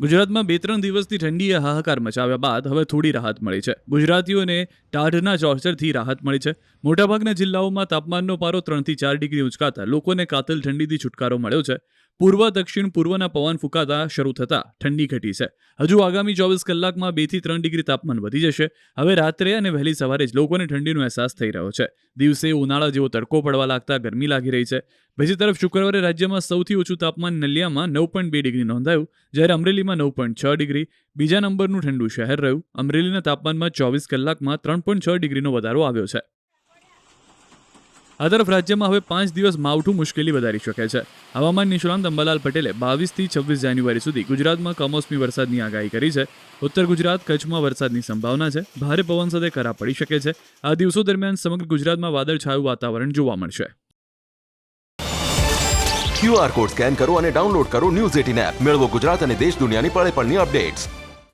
ગુજરાતમાં 2-3 દિવસથી ઠંડીએ હાહાકાર મચાવ્યા બાદ હવે થોડી રાહત મળી છે. ગુજરાતીઓને ટાઢના ચોરચરથી રાહત મળી છે. મોટાભાગના જિલ્લાઓમાં તાપમાનનો પારો 3 થી 4 ડિગ્રી ઉંચકાતા લોકોને કાતિલ ઠંડીથી છુટકારો મળ્યો છે. પૂર્વ દક્ષિણ પૂર્વના પવન ફૂંકાતા શરૂ થતાં ઠંડી ઘટી છે. હજુ આગામી 24 કલાકમાં 2 થી 3 ડિગ્રી તાપમાન વધી જશે. હવે રાત્રે અને વહેલી સવારે જ લોકોને ઠંડીનો અહેસાસ થઈ રહ્યો છે. દિવસે ઉનાળા જેવો તડકો પડવા લાગતા ગરમી લાગી રહી છે. બીજી તરફ શુક્રવારે રાજ્યમાં સૌથી ઓછું તાપમાન નલિયામાં 9.2 ડિગ્રી નોંધાયું, જ્યારે અમરેલીમાં 9.6 ડિગ્રી બીજા નંબરનું ઠંડુ શહેર રહ્યું. અમરેલીના તાપમાનમાં 24 કલાકમાં 3.6 ડિગ્રીનો વધારો આવ્યો છે. આ તરફ રાજ્યમાં હવે 5 દિવસ માવઠું મુશ્કેલી વધારી શકે છે. હવામાન નિષ્ણાંત અંબાલાલ પટેલે 22 થી 26 જાન્યુઆરી સુધી ગુજરાતમાં કમોસમી વરસાદની આગાહી કરી છે. ઉત્તર ગુજરાત, કચ્છમાં વરસાદની સંભાવના છે. ભારે પવન સાથે કરા પડી શકે છે. આ દિવસો દરમિયાન સમગ્ર ગુજરાતમાં વાદળછાયું વાતાવરણ જોવા મળશે. QR કોડ સ્કેન કરો અને ડાઉનલોડ કરો ન્યૂઝ 18 એપ. મેળવો ગુજરાત અને દેશ દુનિયાની પળે પળની અપડેટ્સ.